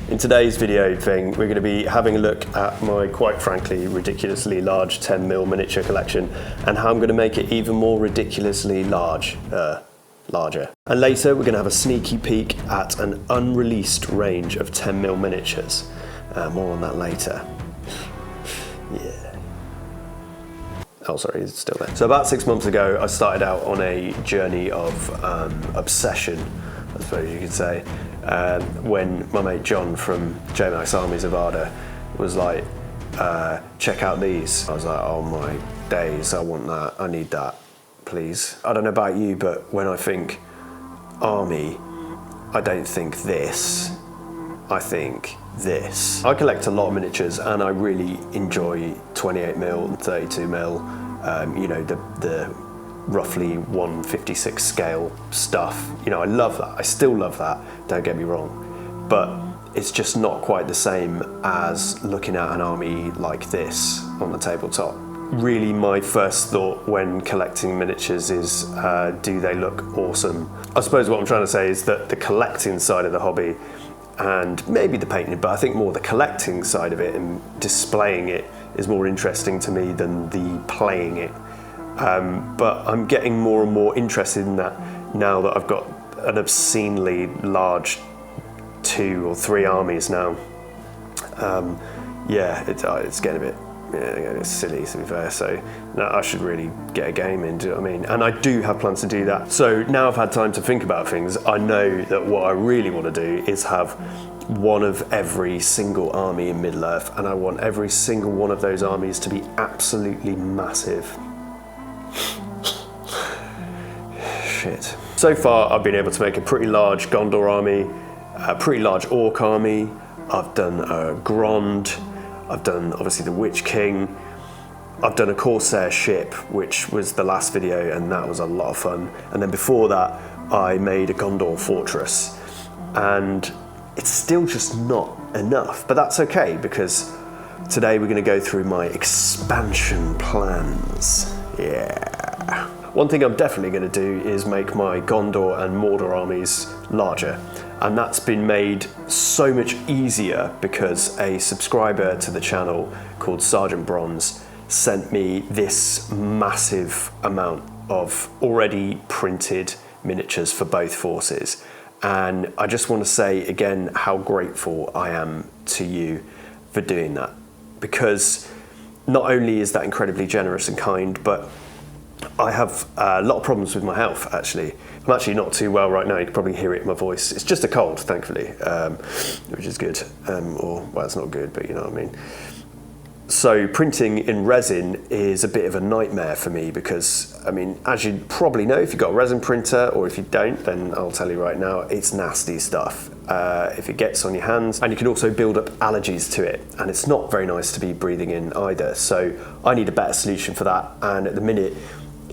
In today's video thing, we're going to be having a look at my, quite frankly, ridiculously large 10mm miniature collection and how I'm going to make it even more ridiculously larger. And later, we're going to have a sneaky peek at an unreleased range of 10mm miniatures. More on that later. Yeah. Oh, sorry, it's still there. So about 6 months ago, I started out on a journey of obsession, I suppose you could say, when my mate John from JMax Armies of Arda was like, check out these. I was like, oh my days, I want that, I need that, please. I don't know about you, but when I think army, I don't think this, I think this. I collect a lot of miniatures and I really enjoy 28mm and 32mm, you know, the roughly 1/56 scale stuff. You know, I love that. I still love that, don't get me wrong. But it's just not quite the same as looking at an army like this on the tabletop. Really, my first thought when collecting miniatures is, do they look awesome? I suppose what I'm trying to say is that the collecting side of the hobby and maybe the painting, but I think more the collecting side of it and displaying it is more interesting to me than the playing it. But I'm getting more and more interested in that now that I've got an obscenely large 2 or 3 armies now. Yeah, it's getting a bit it's silly, to be fair, so no, I should really get a game in, do you know what I mean? And I do have plans to do that. So now I've had time to think about things, I know that what I really want to do is have one of every single army in Middle-earth, and I want every single one of those armies to be absolutely massive. Shit. So far I've been able to make a pretty large Gondor army, a pretty large Orc army, I've done a Grond, I've done obviously the Witch King, I've done a Corsair ship, which was the last video, and that was a lot of fun. And then before that, I made a Gondor fortress. And it's still just not enough, but that's okay, because today we're gonna go through my expansion plans. Yeah. One thing I'm definitely gonna do is make my Gondor and Mordor armies larger. And that's been made so much easier because a subscriber to the channel called Sergeant Bronze sent me this massive amount of already printed miniatures for both forces. And I just want to say again how grateful I am to you for doing that. Because not only is that incredibly generous and kind, but I have a lot of problems with my health, actually. I'm actually not too well right now, you can probably hear it in my voice. It's just a cold, thankfully, which is good. Well, it's not good, but you know what I mean. So printing in resin is a bit of a nightmare for me because, I mean, as you probably know, if you've got a resin printer, or if you don't, then I'll tell you right now, it's nasty stuff. If it gets on your hands, and you can also build up allergies to it, and it's not very nice to be breathing in either. So I need a better solution for that, and at the minute,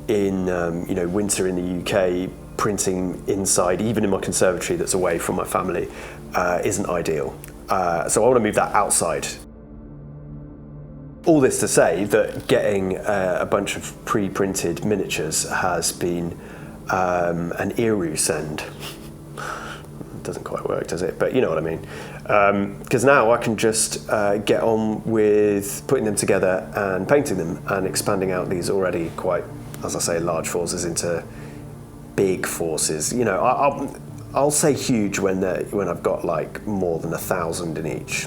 in you know, winter in the UK, printing inside, even in my conservatory that's away from my family, isn't ideal. So I want to move that outside. All this to say that getting a bunch of pre-printed miniatures has been an Eru send. Doesn't quite work, does it? But you know what I mean. Because now I can just get on with putting them together and painting them and expanding out these already quite, as I say, large forces into big forces. You know, I'll say huge when I've got like more than 1,000 in each.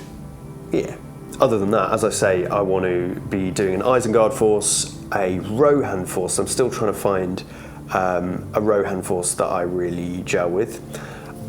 Yeah. Other than that, as I say, I want to be doing an Isengard force, a Rohan force. I'm still trying to find a Rohan force that I really gel with,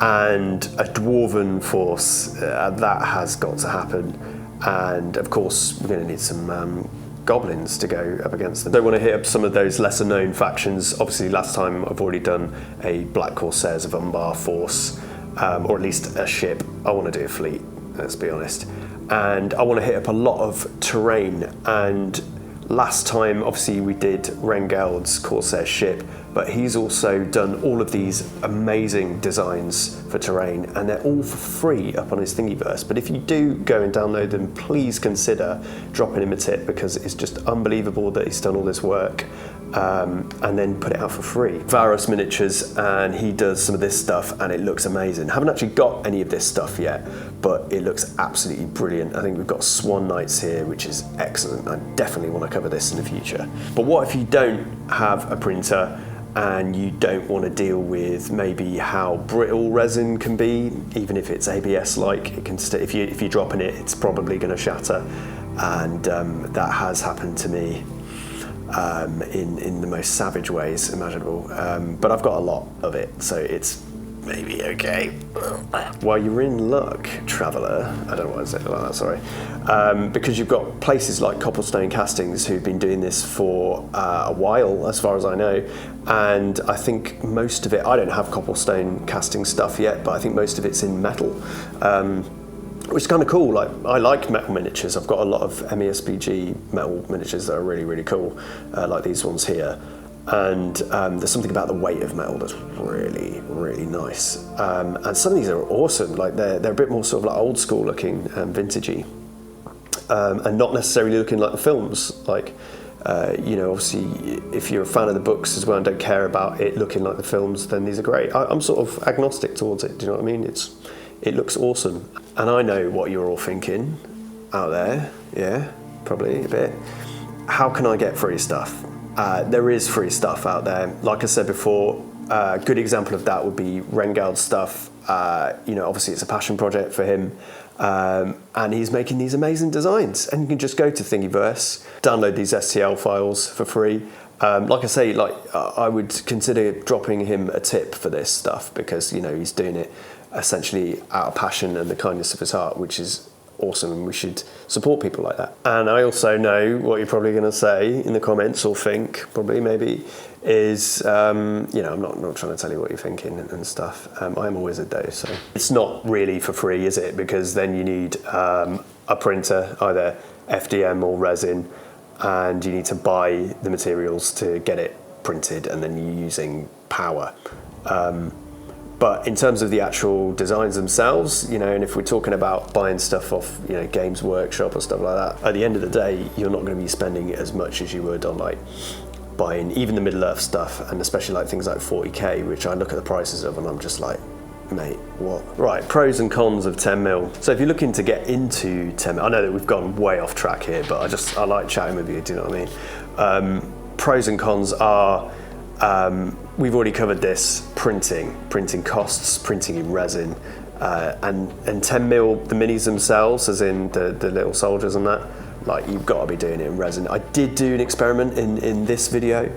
and a Dwarven force. That has got to happen. And of course, we're going to need some goblins to go up against them. Don't want to hit up some of those lesser known factions. Obviously last time I've already done a Black Corsairs of Umbar force, or at least a ship. I want to do a fleet, let's be honest. And I want to hit up a lot of terrain, and last time obviously we did Rengald's Corsair ship, but he's also done all of these amazing designs for terrain, and they're all for free up on his Thingiverse. But if you do go and download them, please consider dropping him a tip, because it's just unbelievable that he's done all this work and then put it out for free. Varus Miniatures, and he does some of this stuff and it looks amazing. Haven't actually got any of this stuff yet, but it looks absolutely brilliant. I think we've got Swan Knights here, which is excellent. I definitely want to cover this in the future. But what if you don't have a printer and you don't want to deal with maybe how brittle resin can be, even if it's ABS-like, it can if you're dropping it, it's probably going to shatter, and that has happened to me in the most savage ways imaginable. But I've got a lot of it, so it's maybe okay. While you're in luck, traveller, I don't know why I said it like that, sorry, because you've got places like Copplestone Castings who've been doing this for a while, as far as I know, and I think most of it, I don't have Copplestone Casting stuff yet, but I think most of it's in metal, which is kind of cool. Like, I like metal miniatures. I've got a lot of MESPG metal miniatures that are really, really cool, like these ones here. And there's something about the weight of metal that's really, really nice. And some of these are awesome. Like they're a bit more sort of like old school looking, vintagey, and not necessarily looking like the films. Like, you know, obviously, if you're a fan of the books as well and don't care about it looking like the films, then these are great. I'm sort of agnostic towards it. Do you know what I mean? It looks awesome. And I know what you're all thinking out there. Yeah, probably a bit. How can I get free stuff? There is free stuff out there. Like I said before, a good example of that would be Rengald stuff. You know, obviously it's a passion project for him, and he's making these amazing designs. And you can just go to Thingiverse, download these STL files for free. Like I say, I would consider dropping him a tip for this stuff, because you know he's doing it essentially out of passion and the kindness of his heart, which is awesome, and we should support people like that. And I also know what you're probably going to say in the comments, or think probably maybe, is you know, I'm not trying to tell you what you're thinking and stuff. I am a wizard though, so it's not really for free, is it? Because then you need a printer, either FDM or resin, and you need to buy the materials to get it printed, and then you're using power. But in terms of the actual designs themselves, you know, and if we're talking about buying stuff off, you know, Games Workshop or stuff like that, at the end of the day, you're not going to be spending as much as you would on like buying even the Middle-earth stuff, and especially like things like 40k, which I look at the prices of and I'm just like, mate, what? Right, pros and cons of 10mm. So if you're looking to get into 10mm, I know that we've gone way off track here, but I like chatting with you, do you know what I mean? Pros and cons are, we've already covered this, printing costs, printing in resin, and 10mm, the minis themselves, as in the little soldiers and that, like you've got to be doing it in resin. I did do an experiment in this video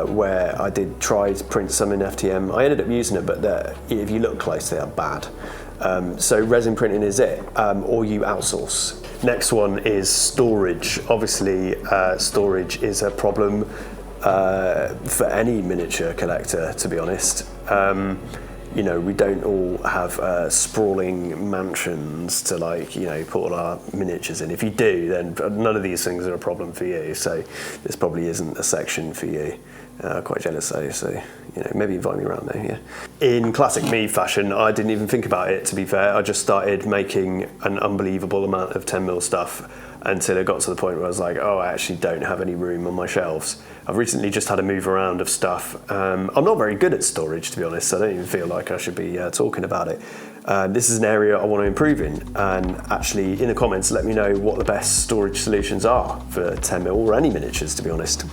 where I did try to print some in FTM. I ended up using it, but if you look close, they are bad. So resin printing is it, or you outsource. Next one is storage. Obviously, storage is a problem for any miniature collector, to be honest. You know, we don't all have sprawling mansions to, like, you know, put all our miniatures in. If you do, then none of these things are a problem for you. So this probably isn't a section for you. Quite jealous though, so, you know, maybe invite me around there, yeah. In classic me fashion, I didn't even think about it, to be fair. I just started making an unbelievable amount of 10mm stuff until it got to the point where I was like, oh, I actually don't have any room on my shelves. I've recently just had a move around of stuff. I'm not very good at storage, to be honest, so I don't even feel like I should be talking about it. This is an area I want to improve in, and actually in the comments let me know what the best storage solutions are for 10mm or any miniatures, to be honest.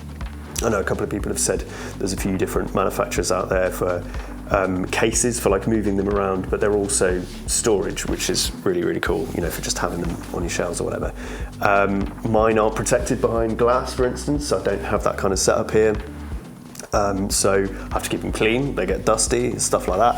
I know a couple of people have said there's a few different manufacturers out there for cases for like moving them around, but they're also storage, which is really, really cool, you know, for just having them on your shelves or whatever. Mine aren't protected behind glass, for instance, so I don't have that kind of setup here. So I have to keep them clean, they get dusty, stuff like that.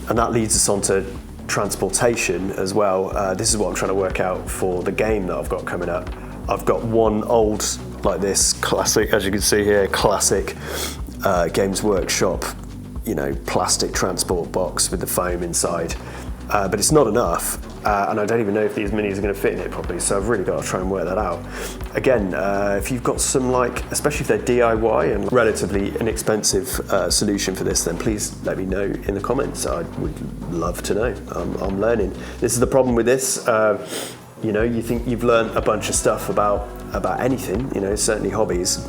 And that leads us on to transportation as well. This is what I'm trying to work out for the game that I've got coming up. I've got one old, like this, classic, as you can see here, classic Games Workshop, you know, plastic transport box with the foam inside. But it's not enough. and I don't even know if these minis are going to fit in it properly, so I've really got to try and work that out. Again, if you've got some, like, especially if they're DIY and relatively inexpensive solution for this, then please let me know in the comments. I would love to know. I'm learning. This is the problem with this. You know, you think you've learned a bunch of stuff about anything, you know, certainly hobbies,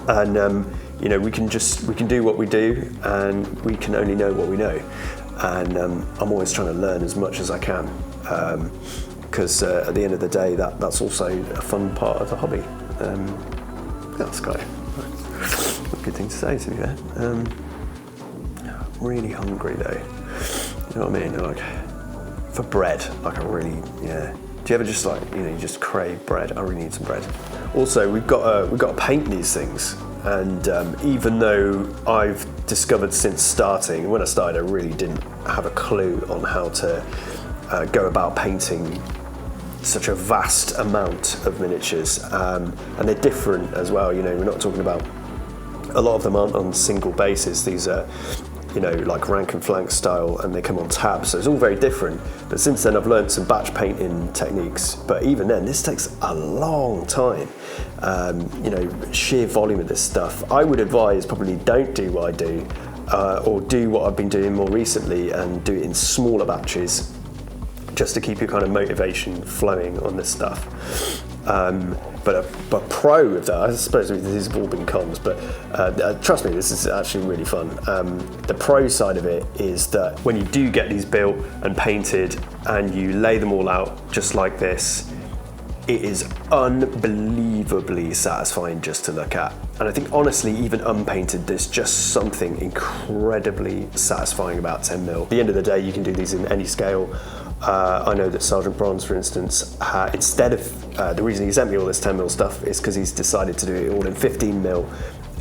and you know, we can do what we do, and we can only know what we know. And I'm always trying to learn as much as I can, because at the end of the day, that's also a fun part of the hobby. That's quite a good thing to say, to be fair. Really hungry though. You know what I mean? Like, for bread, like I really, yeah. Do you ever just, like, you know, you just crave bread? I really need some bread. Also, we've got to paint these things, and even though I've discovered since starting, when I started, I really didn't have a clue on how to go about painting such a vast amount of miniatures, and they're different as well. You know, we're not talking about, a lot of them aren't on single bases. These are, you know, like rank and flank style, and they come on tabs, so it's all very different. But since then I've learned some batch painting techniques, but even then this takes a long time. You know, sheer volume of this stuff. I would advise probably don't do what I do, or do what I've been doing more recently and do it in smaller batches, just to keep your kind of motivation flowing on this stuff. But a pro of that, I suppose these have all been cons, but trust me, this is actually really fun. The pro side of it is that when you do get these built and painted and you lay them all out just like this, it is unbelievably satisfying just to look at. And I think honestly, even unpainted, there's just something incredibly satisfying about 10mm. At the end of the day, you can do these in any scale. I know that Sergeant Bronze, for instance, instead of, the reason he sent me all this 10mm stuff is because he's decided to do it all in 15mm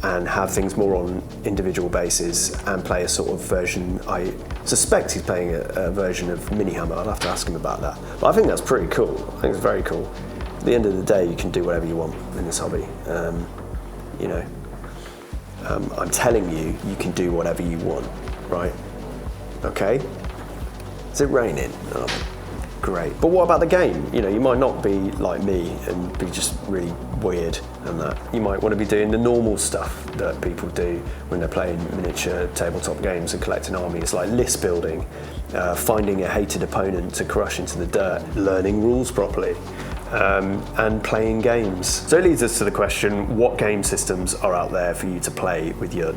and have things more on individual bases and play a sort of version. I suspect he's playing a version of Mini Hammer. I'll have to ask him about that. But I think that's pretty cool. I think it's very cool. At the end of the day, you can do whatever you want in this hobby. You know, I'm telling you, you can do whatever you want, right? Okay? Is it raining? Oh, great. But what about the game? You know, you might not be like me and be just really weird and that. You might want to be doing the normal stuff that people do when they're playing miniature tabletop games and collecting armies, like list building, finding a hated opponent to crush into the dirt, learning rules properly, and playing games. So it leads us to the question, what game systems are out there for you to play with your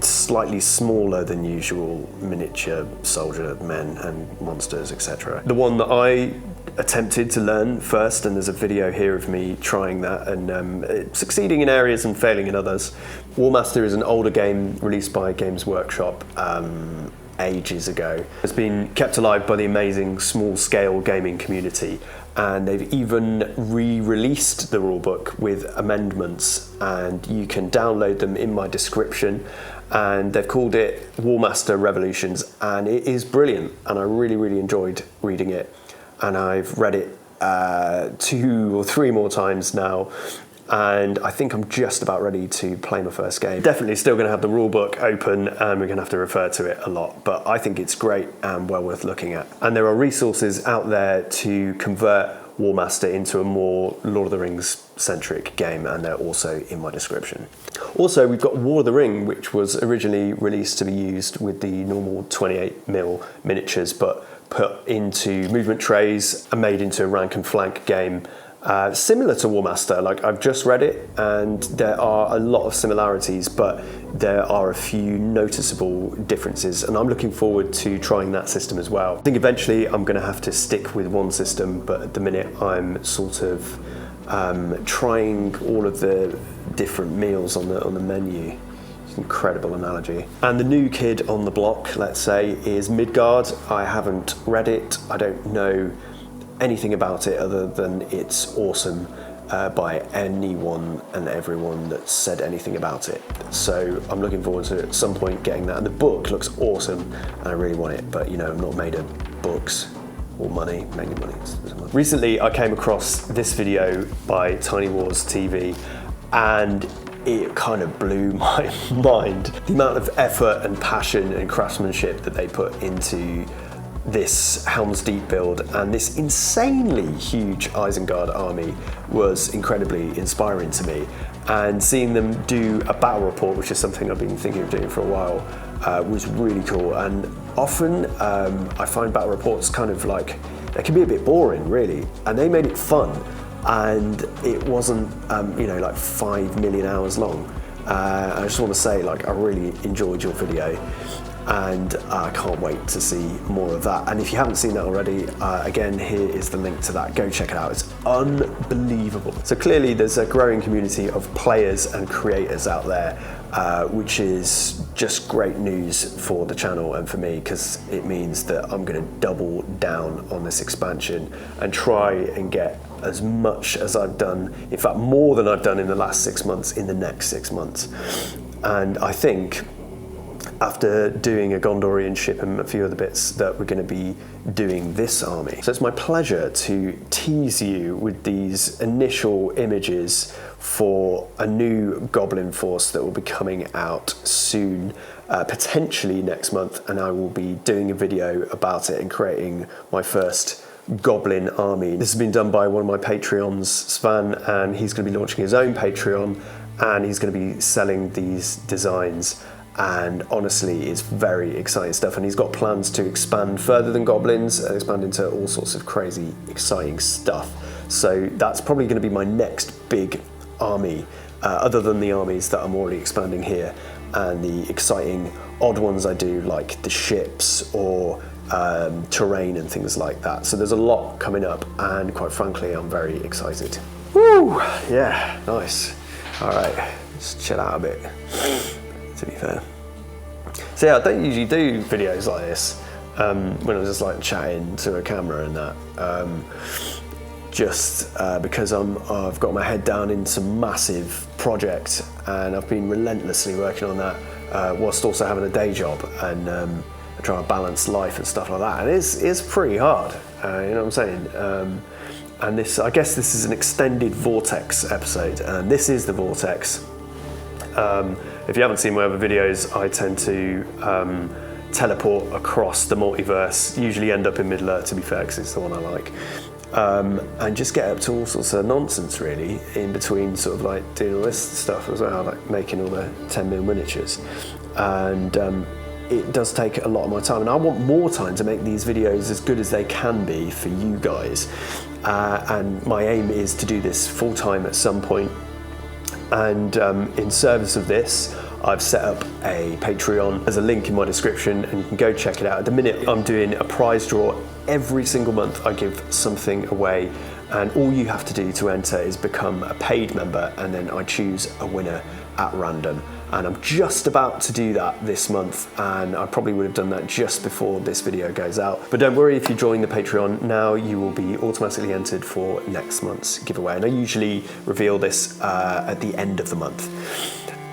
slightly smaller than usual miniature soldier men and monsters, etc. The one that I attempted to learn first, and there's a video here of me trying that and succeeding in areas and failing in others. Warmaster is an older game released by Games Workshop ages ago. It's been kept alive by the amazing small scale gaming community, and they've even re-released the rulebook with amendments, and you can download them in my description. And they've called it Warmaster Revolutions, and it is brilliant, and I really enjoyed reading it, and I've read it 2 or 3 more times now, and I think I'm just about ready to play my first game. Definitely still going to have the rulebook open, and we're going to have to refer to it a lot, but I think it's great and well worth looking at. And there are resources out there to convert Warmaster into a more Lord of the Rings centric game, and they're also in my description. Also, we've got War of the Ring, which was originally released to be used with the normal 28mm miniatures, but put into movement trays and made into a rank and flank game. Similar to Warmaster, like I've just read it, and there are a lot of similarities, but there are a few noticeable differences, and I'm looking forward to trying that system as well. I think eventually I'm going to have to stick with one system, but at the minute I'm sort of trying all of the different meals on the menu. It's an incredible analogy. And the new kid on the block, let's say, is Midgard. I haven't read it. I don't know anything about it other than it's awesome by anyone and everyone that's said anything about it. So I'm looking forward to at some point getting that. And the book looks awesome and I really want it, but you know, I'm not made of books or money, mainly money. Recently I came across this video by Tiny Wars TV, and it kind of blew my mind. The amount of effort and passion and craftsmanship that they put into this Helm's Deep build and this insanely huge Isengard army was incredibly inspiring to me. And seeing them do a battle report, which is something I've been thinking of doing for a while, was really cool. And often I find battle reports kind of like, they can be a bit boring really, and they made it fun. And it wasn't, you know, like 5 million hours long. I just want to say, like, I really enjoyed your video, and I can't wait to see more of that. And if you haven't seen that already, again, here is the link to that. Go check it out. It's unbelievable. So clearly there's a growing community of players and creators out there, which is just great news for the channel and for me, because it means that I'm going to double down on this expansion and try and get as much as I've done, in fact more than I've done in the last 6 months, in the next 6 months. And I think after doing a Gondorian ship and a few other bits, that we're going to be doing this army. So it's my pleasure to tease you with these initial images for a new Goblin force that will be coming out soon, potentially next month, and I will be doing a video about it and creating my first Goblin army. This has been done by one of my Patreons, Svan, and he's going to be launching his own Patreon, and he's going to be selling these designs. And honestly, it's very exciting stuff, and he's got plans to expand further than goblins and expand into all sorts of crazy, exciting stuff. So that's probably going to be my next big army, other than the armies that I'm already expanding here, and the exciting odd ones I do, like the ships or terrain and things like that. So there's a lot coming up, and quite frankly, I'm very excited. Woo! Yeah, nice. All right, let's chill out a bit, to be fair. So yeah, I don't usually do videos like this when I'm just like chatting to a camera and that, just because I've got my head down in some massive project, and I've been relentlessly working on that whilst also having a day job, and trying to balance life and stuff like that. And it's pretty hard, you know what I'm saying? And this, I guess this is an extended Vortex episode, and this is the Vortex. If you haven't seen my other videos, I tend to teleport across the multiverse, usually end up in Middle-earth, to be fair, because it's the one I like, and just get up to all sorts of nonsense really, in between sort of like doing all this stuff as well, like making all the 10mm miniatures. And it does take a lot of my time, and I want more time to make these videos as good as they can be for you guys. And my aim is to do this full time at some point. And in service of this, I've set up a Patreon. There's a link in my description, and you can go check it out. At the minute, I'm doing a prize draw. Every single month I give something away, and all you have to do to enter is become a paid member, and then I choose a winner at random. And I'm just about to do that this month, and I probably would have done that just before this video goes out. But don't worry, if you join the Patreon now, you will be automatically entered for next month's giveaway. And I usually reveal this at the end of the month.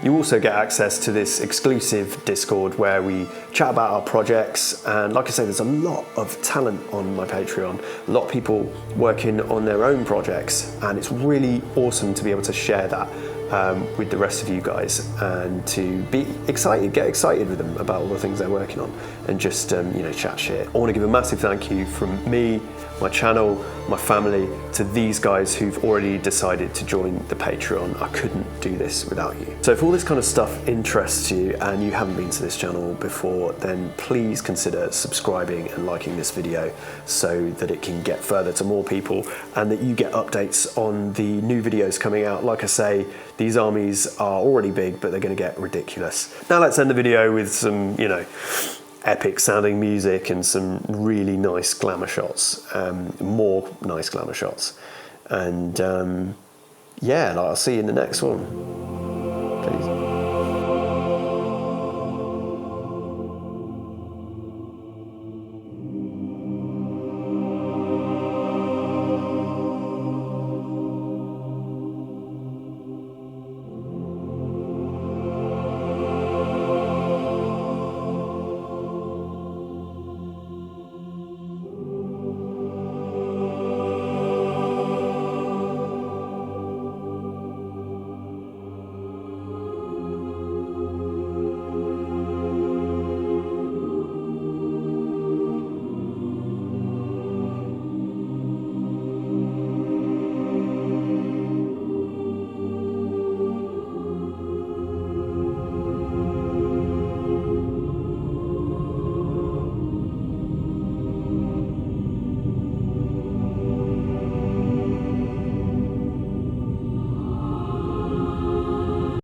You also get access to this exclusive Discord where we chat about our projects, and like I say, there's a lot of talent on my Patreon, a lot of people working on their own projects, and it's really awesome to be able to share that with the rest of you guys, and to be excited, get excited with them about all the things they're working on, and just you know, chat shit. I want to give a massive thank you from me, my channel, my family, to these guys who've already decided to join the Patreon. I couldn't do this without you. So if all this kind of stuff interests you and you haven't been to this channel before, then please consider subscribing and liking this video so that it can get further to more people, and that you get updates on the new videos coming out. Like I say, these armies are already big, but they're going to get ridiculous. Now let's end the video with some, you know, epic sounding music and some really nice glamour shots, more nice glamour shots. And yeah, I'll see you in the next one. Peace.